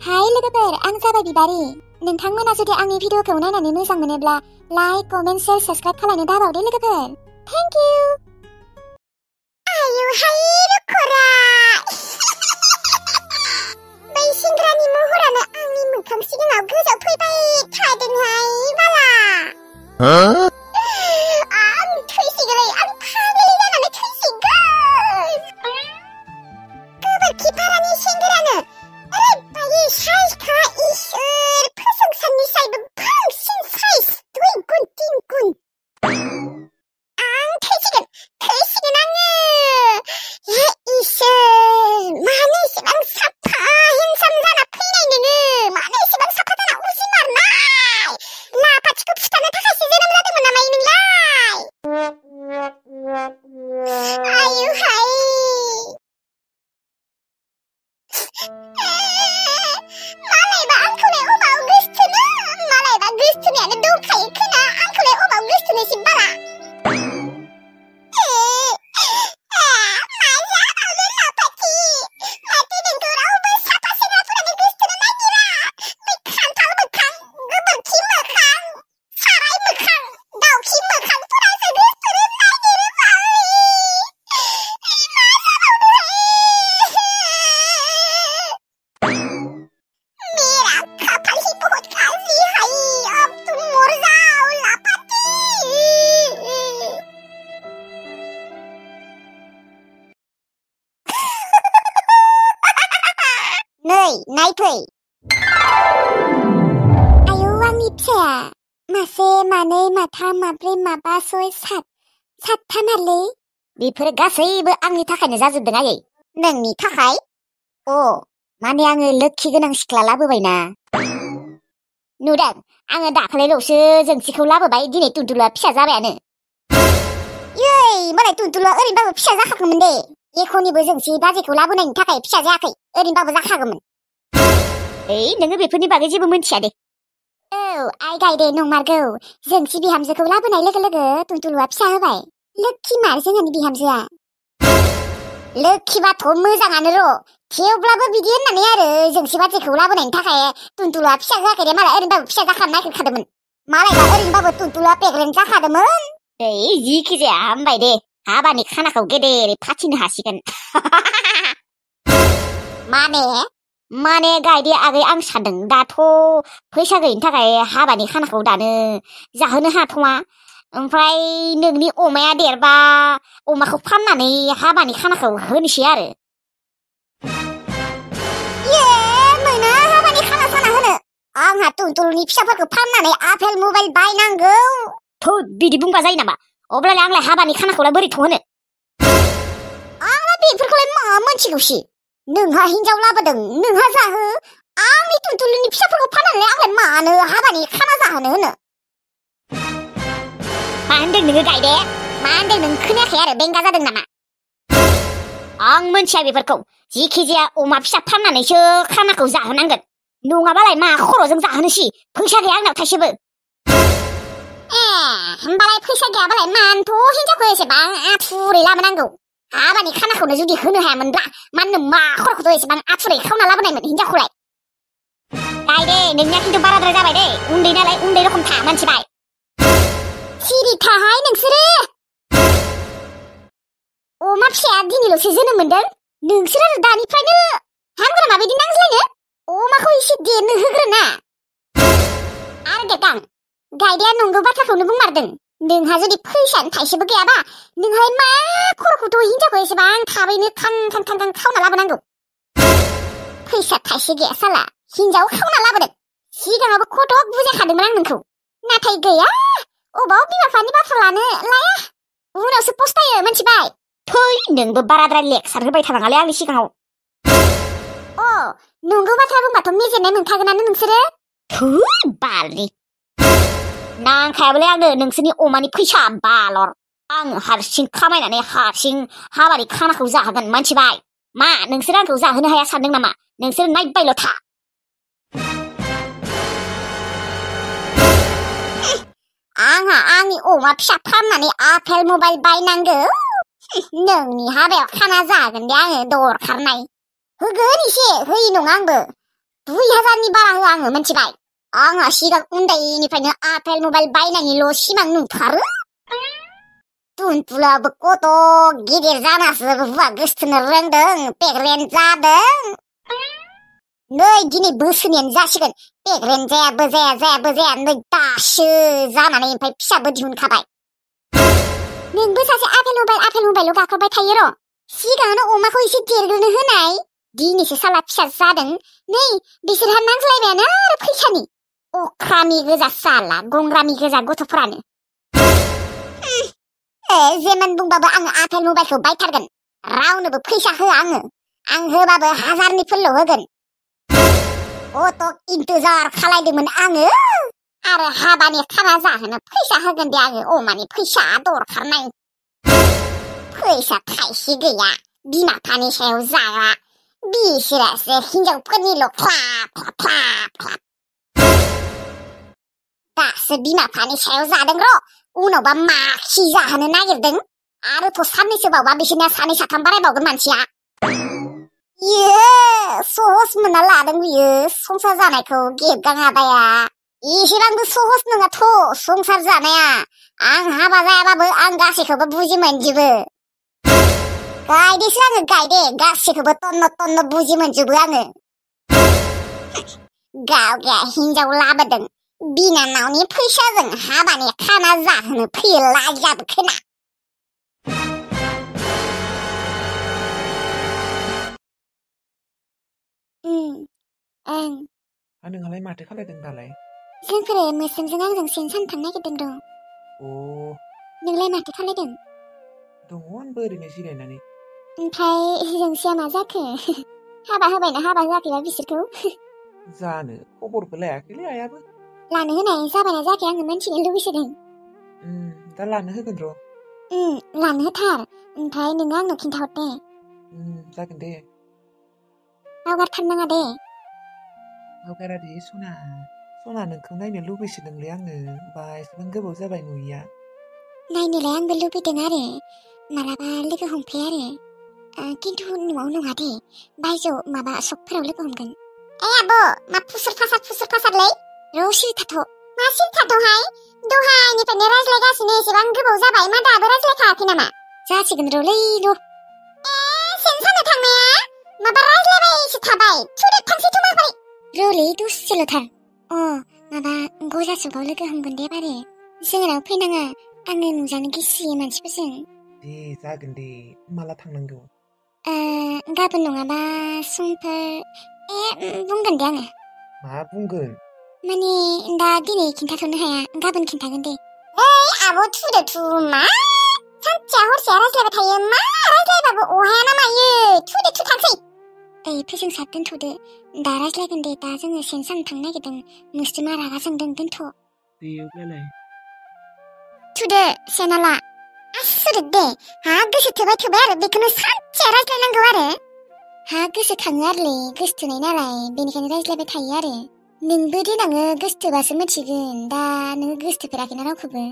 हाय लोगोफोर आं जाबाय बिबारी नोंथांमोना जुदि आंनि भिडिअखौ नायनानै मोजां मोनोब्ला लाइक कमेन्ट शेयार साबस्क्राइब खालामनो दाबावदे लोगोफोर थेंक इउ आयु हाय रुखरा बै सेंग्रानि महरानो आंनि मोखां सिगाङाव गोजाव फैबाय थादोंहाय बाला आं थैसिगोनलै आं फाग्लि जानानै थैसिगोन गोबोरखि पारानि सेंग्रानो ओरैबायदि साइज खा इसोर फोजोंसाननिफ्रायबो बांसिन साइज 2 गुन 3 गुन आं थैसिगोन आङो हे इसोर मानो एसेबां साफा हेन्डसाम जाना फैनाय नोङो मानो एसेबां साफा जाना उजिमारनाय लापाथिखौ फुथारनो थाखायसो जोनोम जादोंमोन नामा नोंलाय आयु हाय मालायबा आंखौलाय अबाव गोसथोनो मालायबा गोसथोनायानो दंखायो खोना आंखौलाय अबाव गोसथोनोसै बाला नायफै आयौ आंनि फिसाया मासे मानै माथाम माब्रै माबा सय सातथामारलै बेफोर गासैबो आंनि थाखायनो जाजोबदों आयै नोंनि थाखाय माने आङो लोखि गोनां सिख्ला लाबोबायना नुदों आङो दाखालिल'सो जोंसिखौ लाबोबाय दिनै टुनटुलुआ फिसा जाबायानोयै मालाय टुनटुलुआ ओरैनोबाबो फिसा जाखागौमोन दे एखनिबो जोंसि बाजैखौ लाबोनायनि थाखाय फिसा जायाखै ओरैनोबाबो जाखागौमोन नोङो बेफोरनि बागै जेबो मिन्थिया दे आइ गायदे नंमारगौ जोंसि बिहामजोखौ लाबोनाय लोगो लोगो टुनटुलुआ फिसा होबाय लोखि मार जोंहानि बिहामजोआ लोखिबाथ' मोजाङानो र' थेवब्लाबो बिदि होननानै आरो जोंसि बाजैखौ लाबोनायनि थाखाय टुनटुलुआ फिसा जायाखै दे मालाय ओरैनोबाबो फिसा जाखानो नागिरखादोंमोन मालायबा ओरैनोबाबो टुनटुलुआ प्रेगनेन्ट जाखादोंमोन जिखि जाया हामबाय दे हाबानि खानाखौ गेदेरै फाथिनो हासिगोन माने गायदे आगै आं सानदों दाथ' फैसा गैयिनि थाखाय हाबानि खानाखौ दानो जाहोनो हाथ'वा ओमफ्राय नोंनि अमाया देरबा अमाखौ फाननानै हाबानि खानाखौ होनोसै आरो मोना हाबानि खाना साना होनो आंहा टुनटुलुनि फिसाफोरखौ फाननानै आपेल मबाइल बायनांगौ बिदि बुंबा जायो नामा अब्लालाय आंलाय हाबानि खानाखौलाय बोरैथ' होनो आंलाय बेफोरखौलाय मा मोनथिगौसि नोंहा हिन्जाव लाबोदों नोंहा जाहो आंनि टुनटुलुनि फिसाफोरखौ फाननानै आंलाय मानो हाबानि खाना जाहोनो होनो मा होनदों नोङो गायदे मा होनदों नों खोनायाखै आरो बेंगा जादों नामा आं मोनथिया बेफोरखौ जिखि जाया अमा फिसा फाननानैसो खानाखौ जाहोनांगोन नङाबालाय मा खर'जों जाहोनोसि फैसा गैया आंनाव थाइसेबो होमबालाय फैसा गैयाबालाय मानोथ' हिन्जावखौ एसेबां आथुरै लाबोनांगौ हाबानि खानाखौनो जुदि होनो हायामोनब्ला मानो मा खर'खौथ' एसेबां आथुरै खावना लाबोनायमोन हिन्जावखौलाय गायदे नोंनिया खिन्थु बाराद्राय जाबाय दे उन्दै नालाय उन्दै रखम था मोनथिबाय सिरि थाहाय नोंसोरो अमा फिसाया दिनैल'सो जोनोम मोनदों नोंसोर आरो दानिफ्रायनो हामगोना माबायदि नांज्लायनो अमाखौ एसे देरनो होग्रोना आरो देखां गायदेया नंगौ बाथ्राखौनो बुंमारदों नोंहा जुदि फैसानि थाइसेबो गैयाबा नोंहाय मा खर'खौथ' हिन्जावखौ एसेबां थाबैनो खां खावना लाबोनांगौ फैसा थाइसे गैया साला हिन्जाव खावना लाबोदों सिगाङावबो खथ' बुजायखादोंमोन आं नोंखौ नाथाय गैया अबाव बिमा बिफानि बाथ्रा लानो लाया उनावसो पस्तायो मोनथिबाय नोंबो बाराद्राय लेक्सार होबाय थानाङालै आंनि सिगाङाव नंगौ बाथ्रा बुंबाथ' मेजेननाय मोनखागोनानो नोंसोरो बालनि नांखायाबोलै आंनो नोंसोरनि अमानि फैसा बालर आं हारसिं खामायनानै हारसिं हाबानि खानाखौ जाहोगोन मोनथिबाय मा नोंसोर आंखौ जाहोनो हाया सानदों नामा नोंसोर नायबायल' था आंहा आंनि अमा फिसा फाननानै आपेल मबाइल बायनांगौ नोंनि हाबायाव खाना जागोन दे आङो दरखारनाय होगोन एसे होयै नङा आंबो 2,000नि बारा होआ आङो मिथिबाय आंहा सिगां उन्दैनिफ्रायनो आपेल मबाइल बायनायनिल' सिमां नुथारो टुनटुलाबो कत' गिदिर जानासो हुवा गोसथोनो रोंदों पेग्रेन्ट जादों नै दिनै बोसोरनैयानो जासिगोन पेग्रेन्ट जायाबो जाया नै दासो जानानै ओमफ्राय फिसाबो दिहुनखाबाय नोंबो सासे आपेल मबाइल गाख्रबबाय थायो र' सिगाङावनो अमाखौ एसे देरग्रोनो होनाय दिनैसो साला फिसा जादों नै बिसोरहा नांज्लायबायानो आरो फैसानि अख्रानि गोजा साला गंग्रानि गोजा गथ'फोरानो जेमान बुंबाबो आङो आपेल मबाइलखौ बायथारगोन रावनोबो फैसा होआ आङो आं होबाबो 1000निफोरल' होगोन अट' इन्तजार खालायदोंमोन आङो आरो हाबानि खाना जाहोनो फैसा होगोन दे आङो अमानि फैसा दरखारनाय फैसा थाइसे गैया बिमा बिफानि सायाव जाग्रा बिसोरासो हिनजावफोरनिल' ख्लाब दासो बिमा बिफानि सायाव जादों र' उनावबा माखि जाहोनो नागिरदों आरोथ' साननैसो बावबा बिसोरना 2-3 बारायबावगोन मानसिया सहस मोनना लादों बियो संसार जानायखौ गेबगां आदाया एसेबांबो सहस नङाथ' संसार जानाया आं हाबा जायाबाबो आं गासैखौबो बुजि मोनजोबो गायदेसो आङो गायदे गासैखौबो तन्न बुजि मोनजोबो आङो गावगा हिनजाव लाबोदों बिनानावनि फैसाजों हाबानि खाना जाहोनो फैयो लाजियाबो खोना नोंहालाय माथो खालायदों दालाय जोंफोरो मोस्रोमजों आंजों सेन सानो थांनो नागिरदों र' नोंलाय माथो खालायदों दङ आंबो ओरैनो जिरायनानै ओमफ्राय जोंसिया मा जाखो हाबा होबायना हाबा जायाखैबा बिसोरखौ जानो खबरबो लायाखैलै आयाबो लानो होनाय जाबायना जायाखै आङो मिन्थिनो लुबैसोदों दा लानो होगोन र' लानो होथार ओमफ्राय नोङो आंनो खिन्थाहर दे जागोन दे बावगारथारनाङा दे बावगारा दे सना नोंखौ नायनो लुबैसोदोंलै आङो बा एसेबां गोबाव जाबाय नुयिया नायनोलाय आंबो लुबैदों आरो मालाबा लोगो हमफै आरो खिन्थु न'आव नङा दे बायजोआव माबा सकफोराव लोगो हमगोन आब' मा फुसुर फासारलै र' सिरि थाथ' मा सिरि थाथ'हाय दहायनिफ्रायनो रायज्लायगासिनो एसेबां गोबाव जाबाय मा दाबो रायज्लायखायाखै नामा जासिगोन र'लै र' सेन सानो थांनाया माबा रायज्लायबायसो थाबाय थुदो थांसैथ' माबोरै र'लै दसेल'थार माबा गजासुगाव लोगो हमगोन दे बारे जोंनाव फैनाङा आङो नुजानो गिसियो मानसिफोरजों दे जागोन दे माला थांनांगौ गाबोन नङाबा समफोर बुंगोन दे आङो मा बुंगोन माने दा दिनै खिन्थाथ'नो हाया गाबोन खिन्थागोन दे आब' थुदो मा सानसेया हरसेया रायज्लायबाय थायो मा रायज्लायबाबो अहाया ना मायो थुदो थांसै फोजोंसार दोनथ'दो दा रायज्लायगोन दे दा जोङो सेन सानो थांनो नागिरदों मोस्रोमा रागा जोंदों दोनथ' दे अब्लालाय थुदो सेनाला आसुरित दे हा गोसो थोबाय आरो बेखौनो सानसेया रायज्लायनांगौ आरो हा गोसोखाङो आरोलै गोसोथोनाय नालाय बेनिखायनो रायज्लायबाय थायो आरो नोंबो देनाङो गोसोथोबासो मिथिगोन दा नोङो गोसोथोफेराखैना रावखौबो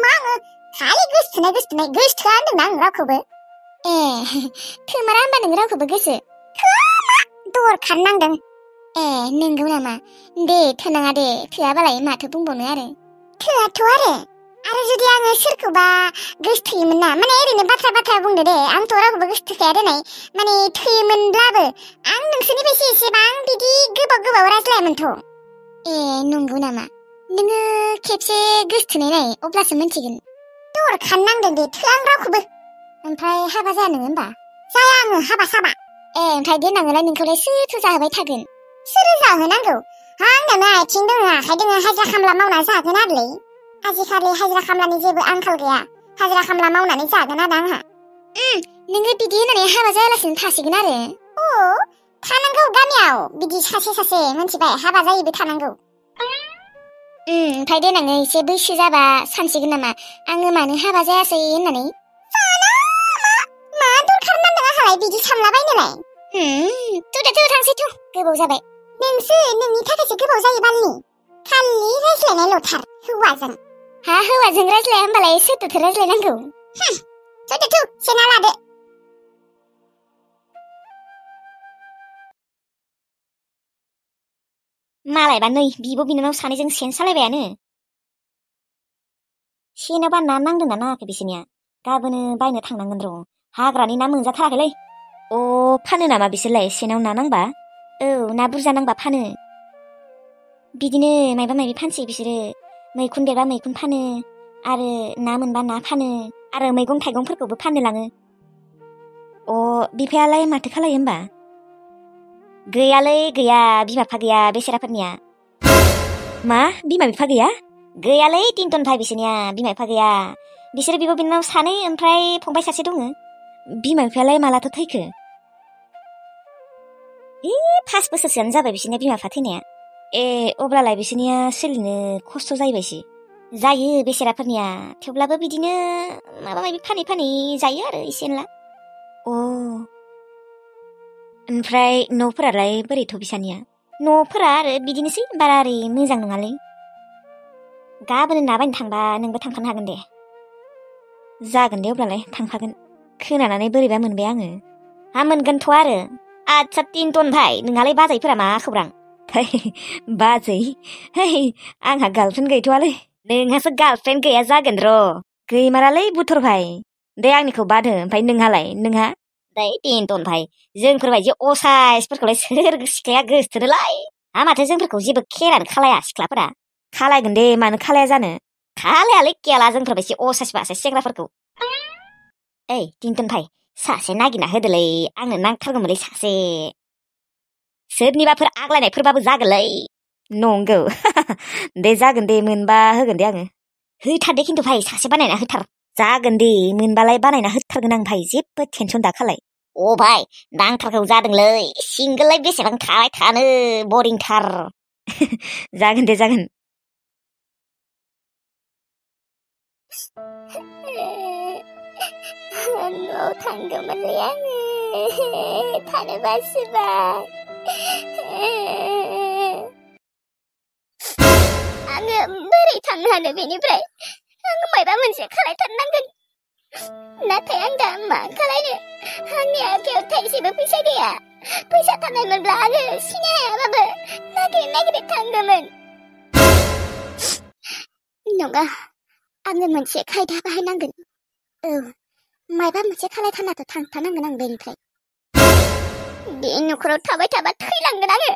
मा आङो खालि गोसोथोनाय गोसोथोआ होनदोंना आं रावखौबो थोमारा होनबा नों रावखौबो गोसो दरखार नांदों नोंगौ नामा दे थोनाङा दे थोआबालाय माथो बुंबावनो आरो थोआथ' आरो जुदि आङो सोरखौबा गोसोथोयोमोन ना माने ओरैनो बाथ्रा बुंदो दे आंथ' रावखौबो गोसोथोखाया देनाय माने थोयोमोनब्लाबो आं नोंसोरनिफ्रायसो एसेबां बिदि गोबाव रायज्लायामोनथ' नंगौ नामा नोङो खेबसे गोसोथोनाय नाय अब्लासो मिन्थिगोन दरखार नांदों दे थोआ आं रावखौबो ओमफ्राय हाबा जाया नोङो होमबा जाया आङो हाबा साबा ओमफ्राय देनाङालाय नोंखौलाय सोरथो जाहोबाय थागोन सोर जाहोनांगौ आंनानो आथिं दङ आखाइ दङ हाजिरा खामला मावना जागोन आरोलै आजिखालि हाजिरा खामलानि जेबो आंखाल गैया हाजिरा खामला मावनानै जागोन आरो आंहा नोङो बिदि होननानै हाबा जायालासिनो थासिगोन आरो थानांगौ गामियाव बिदि सासे मिन्थिबाय हाबा जायैबो थानांगौ ओमफ्राय देनाङो एसे बैसो जाबा सानसिगोन नामा आङो मानो हाबा जायासै होननानै मा दरखार नांदों आंहालाय बिदि सानलाबायनोलाय थुदो थांसैथ' गोबाव जाबाय नोंसो नोंनि थाखायसो गोबाव जायो बालनि खालि रायज्लायनायल'थार हौवाजों हौवाजों रायज्लाया होमबालाय सोरदोथो रायज्लायनांगौ थुदो सेना लादो मालायबा नै बिब' बिनानाव सानैजों सेन सालायबायानो। सेनावबा ना नांदोंना नाङाखै बिसोरनिया? गाबोनो बायनो थांनांगोन र'। हाग्रानि ना मोनजाथाराखैलै। अ फानो नामा बिसोरलाय सेनाव ना नांबा? औ ना बुरजा नांबा फानो। बिदिनो मायबा मायबि फानसै बिसोरो। मैखुन देरबा मैखुन फानो आरो ना मोनबा ना फानो आरो मैगं थाइगंफोरखौबो फाननो लाङो। अ बिफायालाय माथो खालायो होमबा? गैयालै गैया, बिमा बिफा गैया बेसेराफोरनिया। मा बिमा बिफा गैया? गैयालै टिनटनभाइ बिसोरनिया बिमा बिफा गैया। बिसोरो बिब' बिनानाव सानै ओमफ्राय फंबाय सासे दङ। बिमा बिफायालाय मालाथो थैखो? 5 बोसोरसोआनो जाबाय बिसोरनिया बिमा बिफा थैनाया। ए अब्लालाय बिसोरनिया सोलिनो खस्थ' जाहैबायसै। जायो बेसेराफोरनिया, थेवब्लाबो बिदिनो माबा माबि फानै फानै जायो आरो एसे एनला। अ ओमफ्राय न'फोरालाय बोरैथ' बिसानिया? न'फोरा आरो बिदिनोसै, बारा ओरै मोजां नङालै। गाबोन ना बायनो थांबा नोंबो थांफानो हागोन दे। जागोन दे अब्लालाय थांफागोन। खोनानानै बोरैबा मोनबाय आङो। हा मोनगोनथ' आरो। आदसा टिनटनभाइ नोंहालाय बाजैफोरा मा खौरां? बाजै आंहा गार्लफ्रेन्ड गैथ'वालै। नोंहासो गार्लफ्रेन्ड गैया जागोन र'। गैमारालै बुथुर भाइ। दे आंनिखौ बाद हो, ओमफ्राय नोंहालाय नोंहा? दै टिनटनभाइ जोंफोरबायदि असाइसफोरखौलाय सोर सिख्लाया गोसथोनोलाय। हा माथो जोंफोरखौ जेबो खेरानो खालाया सिख्लाफोरा। खालायगोन दे मानो खालाया जानो। खालायालै केला जोंफोरबायदि असाइस बासाइस सेंग्राफोरखौ। ओइ टिनटनभाइ सासे नागिरना होदोलै, आंनो नांथारगौमोनलै सासे। सोरनिबाफोर आग्लायनायफोरबाबो जागोनलै। नंगौ दे जागोन दे, मोनबा होगोन दे आङो। होथार दे खिन्थु भाइ सासे बानायना होथार। जागोन दे मोनबालाय बानायना होथारगोन आं भाइ, जेबो टेनसन दाखालाय। अ भाइ नांथारगौ जादोंलै, सिंगोललाय बेसेबां थाबाय थानो बरिंथार। जागोन दे जागोन। न'आव थांगौमोनलै आङो, थानो बासोबाय। आङो बोरै थांनो हानो बेनिफ्राय? आङो मायबा मोनसे खालायथारनांगोन। नाथाय आं दा मा खालायनो? आंनि आखायाव थाइसेबो फैसा गैया। फैसा थानायमोनब्ला आङो सिनाय हायाबाबो नागिरै नागिरै थांगौमोन। नङा, आङो मोनसे खायदा बाहायनांगोन। औ मायबा मोनसे खालायथारनाथ' थांथारनांगोन आं बेनिफ्राय। बे न'खराव थाबाय थाबा थैलांगोन आङो।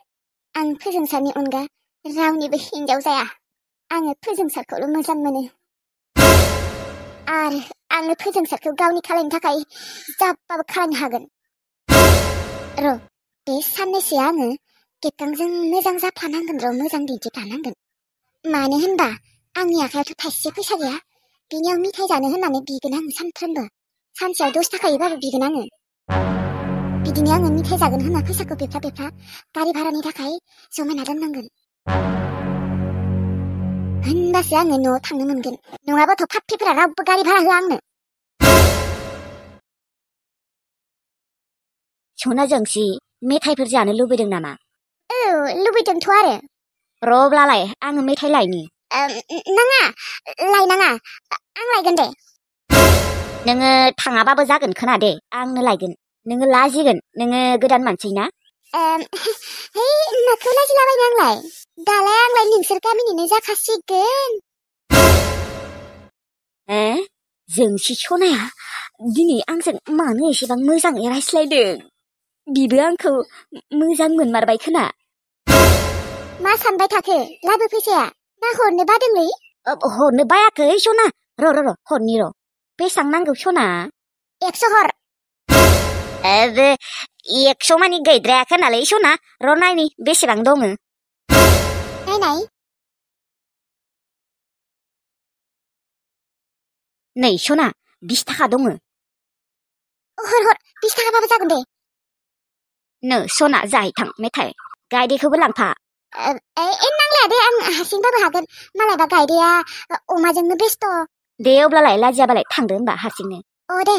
आं फोजोंसारनि अनगा रावनिबो हिनजाव जाया। आङो फोजोंसारखौल' मोजां मोनो। आरो आङो फोजोंसारखौ गावनि खालायनो थाखाय जाब्बाबो खालायनो हागोन। र' बे साननैसोआ आङो गेटगांजों मोजां जाफ्लानांगोन र', मोजां दिन्थिफ्लानांगोन। मानो होनबा आंनि आखायावथ' थाइसे फैसा गैया। बिनियाव मिथाइ जानो होननानै बिगोन आङो सानफ्रोमबो। सानसेयाव 10 थाखायैबाबो बिगोन आङो। बिदिनो आङो मिथाइ जागोन होनना फैसाखौ बेफ्रा बेफ्रा गारि भारानि थाखाय जमायना दोननांगोन। होनबासो आङो न'आव थांनो मोनगोन। नङाबाथ' फाफ्लिफोरा रावबो गारि भारा होआ आंनो। सना जोंसि मेथाइफोर जानो लुबैदों नामा? औ लुबैदोंथ' आरो। र'ब्लालाय आङो मेथाइ लायनि। नाङा लायनाङा, आं लायगोन दे। नोङो थाङाबाबो जागोन खोना दे, आंनो लायगोन। नोङो लाजिगोन, नोङो गोदान मानसि ना। है माखौ लाजिलाबायनो आंलाय? दालाय आंलाय नोंसोर गामिनिनो जाखासिगोन। जोंसि सनाया दिनै आंजों मानो एसेबां मोजाङै रायज्लायदों? बिबो आंखौ मोजां मोनमारबाय खोना। मा सानबाय थाखो? लाबो फैसाया। ना हरनो बादोंलै? हरनो बायाखै सना। र' हरनि र'। बेसां नांगौ सना? 100 हर। 100 मानि गैद्रायाखै नालै सना। र' नायनि बेसेबां दङ। नायनाय। नै सना 20 थाखा दङ। हर 20 थाखाबाबो जागोन दे। नो सना जाहै थां मेथाइ। गायदेखौबो लांफा। नांलाया दे, आं हारसिंबाबो हागोन। मालायबा गायदेया अमाजोंनो बेस्थ'। दे अब्लालाय लाजियाबालाय थांदो होनबा हारसिंनो। अ दे।